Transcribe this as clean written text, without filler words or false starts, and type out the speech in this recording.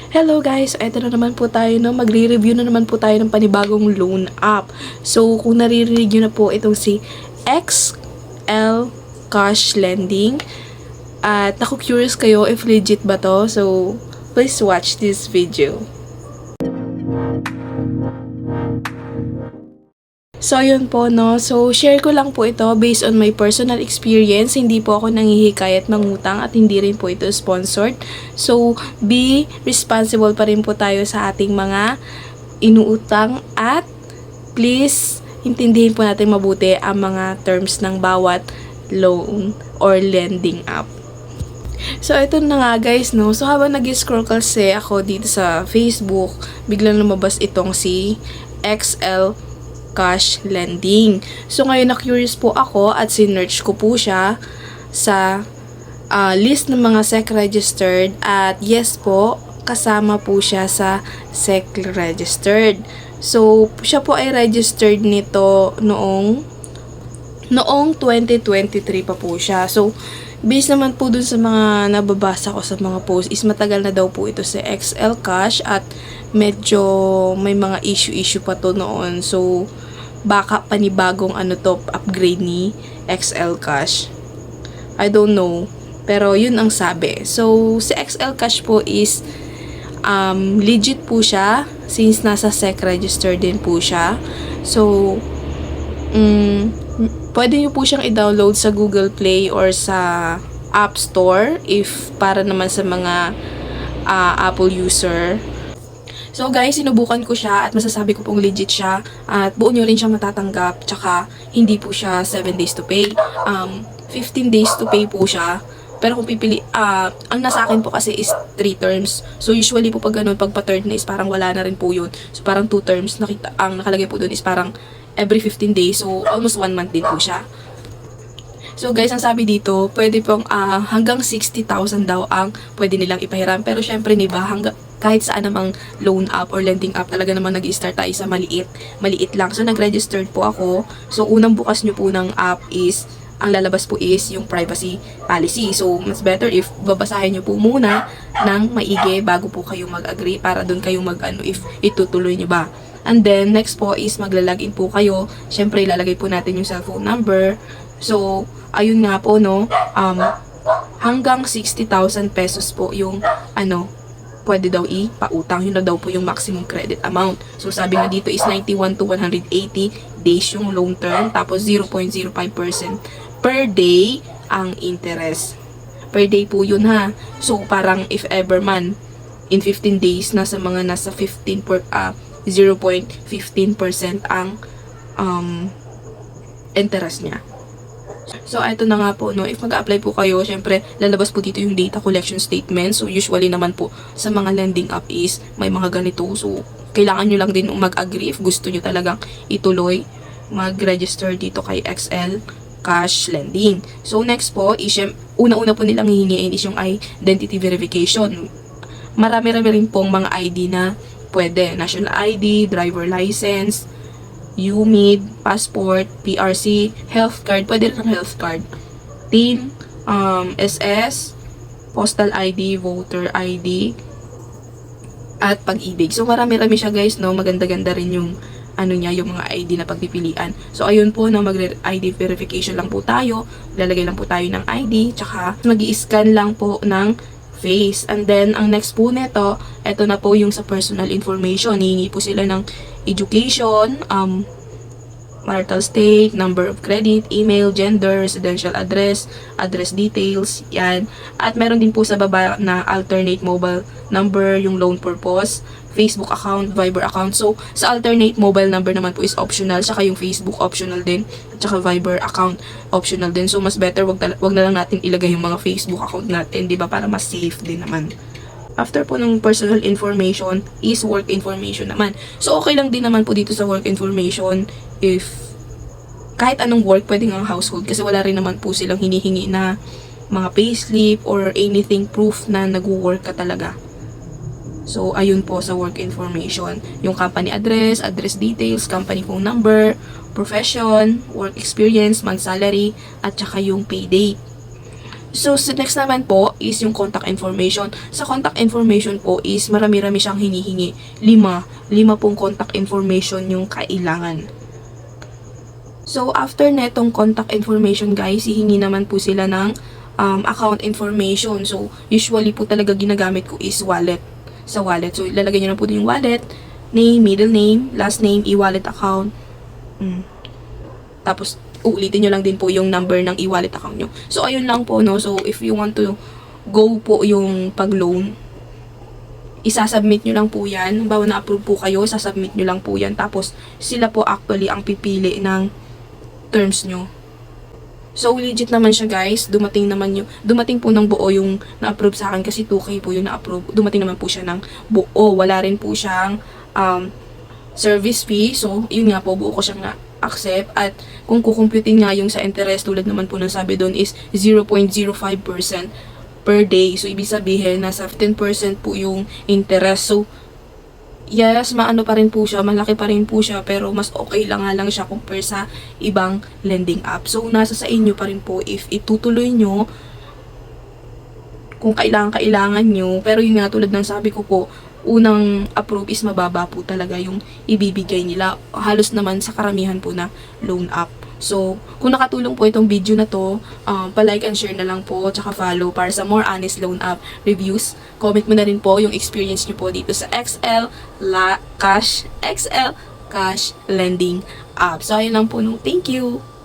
Hello guys! Eto na naman po tayo, no? Magre-review na naman po tayo ng panibagong loan app. So, kung naririnig nyo na po itong si XL Cash Lending. At naku-curious kayo if legit ba to. So, please watch this video. So, yun po, no? So, share ko lang po ito based on my personal experience. Hindi po ako nanghihikayat mangutang at hindi rin po ito sponsored. So, be responsible pa rin po tayo sa ating mga inuutang at please, intindihin po natin mabuti ang mga terms ng bawat loan or lending app. So, ito na nga guys, no? So, habang nag-scroll kasi ako dito sa Facebook, biglang lumabas itong si XL Cash Lending. So, ngayon na-curious po ako at sinearch ko po siya sa list ng mga SEC-registered at yes po, kasama po siya sa SEC-registered. So, siya po ay registered nito noong 2023 pa po siya. So, based naman po dun sa mga nababasa ko sa mga post is matagal na daw po ito sa XL Cash at medyo may mga issue pa to noon. So, baka panibagong upgrade ni XL Cash. I don't know. Pero yun ang sabi. So, si XL Cash po is legit po siya since nasa SEC register din po siya. So, pwede nyo po siyang i-download sa Google Play or sa App Store if para naman sa mga Apple user. So guys, sinubukan ko siya at masasabi ko pong legit siya at buo nyo rin siya matatanggap tsaka hindi po siya 7 days to pay. 15 days to pay po siya. Pero kung pipili, ang nasa akin po kasi is 3 terms. So usually po pag ganun, pag pa-third na is parang wala na rin po yun. So parang 2 terms, ang nakalagay po dun is parang every 15 days. So almost 1 month din po siya. So guys, ang sabi dito, pwede pong hanggang 60,000 daw ang pwede nilang ipahiram. Pero syempre diba, kahit saan namang loan app or lending app, talaga naman nag-start tayo sa maliit lang. So nag-registered po ako. So unang bukas nyo po ng app is, ang lalabas po is yung privacy policy. So mas better if babasahin nyo po muna ng maigi bago po kayo mag-agree para dun kayo if itutuloy nyo ba. And then next po is maglalagin po kayo. Syempre ilalagay po natin yung cellphone number. So ayun nga po, no, hanggang 60,000 pesos po yung pwede daw ipautang. Yun na daw po yung maximum credit amount. So, sabi nga dito is 91 to 180 days yung loan term. Tapos, 0.05% per day ang interest. Per day po yun, ha. So, parang if ever man, in 15 days, nasa 0.15% ang interest niya. So, ito na nga po, no, if mag-apply po kayo, syempre, lalabas po dito yung data collection statement. So, usually naman po, sa mga lending app is, may mga ganito. So, kailangan nyo lang din mag-agree if gusto nyo talagang ituloy, mag-register dito kay XL Cash Lending. So, next po, is, una-una po nilang hihingiin is yung identity verification. Marami-rami rin pong mga ID na pwede. National ID, driver license, UMID, passport, PRC, health card, pwede rin ang health card, TIN, SS, postal ID, voter ID, at pag-ibig. So, marami-rami siya guys, no? Maganda-ganda rin yung yung mga ID na pagpipilian. So, ayun po, no, mag-ID verification lang po tayo. Lalagay lang po tayo ng ID, tsaka mag-i-scan lang po ng face. And then, ang next po neto, eto na po yung sa personal information. Hihingi po sila ng education, marital state, number of credit, email, gender, residential address, address details, yan. At meron din po sa baba na alternate mobile number, yung loan purpose, Facebook account, Viber account. So, sa alternate mobile number naman po is optional, saka yung Facebook optional din, at saka Viber account optional din. So, mas better wag na lang natin ilagay yung mga Facebook account natin, di ba, para mas safe din naman. After po ng personal information is work information naman. So, okay lang din naman po dito sa work information if kahit anong work, pwede nga household kasi wala rin naman po silang hinihingi na mga payslip or anything proof na nag-work ka talaga. So, ayun po sa work information. Yung company address, address details, company phone number, profession, work experience, month salary, at saka yung pay date. So, next naman po is yung contact information. Sa contact information po is marami-rami siyang hinihingi. Lima pong contact information yung kailangan. So, after netong contact information guys, hihingi naman po sila ng account information. So, usually po talaga ginagamit ko is wallet. Sa wallet. So, ilalagay nyo na po din yung wallet, name, middle name, last name, e-wallet account. Tapos, uulitin nyo lang din po yung number ng e-wallet account nyo. So, ayun lang po, no? So, if you want to go po yung pag-loan, isasubmit nyo lang po yan. Bawa na-approve po kayo, isasubmit nyo lang po yan. Tapos, sila po actually ang pipili ng terms nyo. So, legit naman siya guys. Dumating po ng buo yung na-approve sa akin kasi 2K po yung na-approve. Dumating naman po siya ng buo. Wala rin po siyang service fee. So, yun nga po, buo ko siyang na-accept. At kung kukumputin nga yung sa interest, tulad naman po ng sabi doon is 0.05% per day. So, ibig sabihin, nasa 10% po yung interest. So, yes, maano pa rin po siya, malaki pa rin po siya, pero mas okay lang nga lang siya compare sa ibang lending app. So, nasa sa inyo pa rin po if itutuloy nyo, kung kailangan nyo. Pero yun nga, tulad ng sabi ko po, unang approve is mababa po talaga yung ibibigay nila. Halos naman sa karamihan po na loan app. So, kung nakatulong po itong video na to, pa-like and share na lang po, tsaka follow para sa more honest loan app reviews. Comment mo na rin po yung experience nyo po dito sa XL Cash Lending app. So, ayun lang po. Thank you!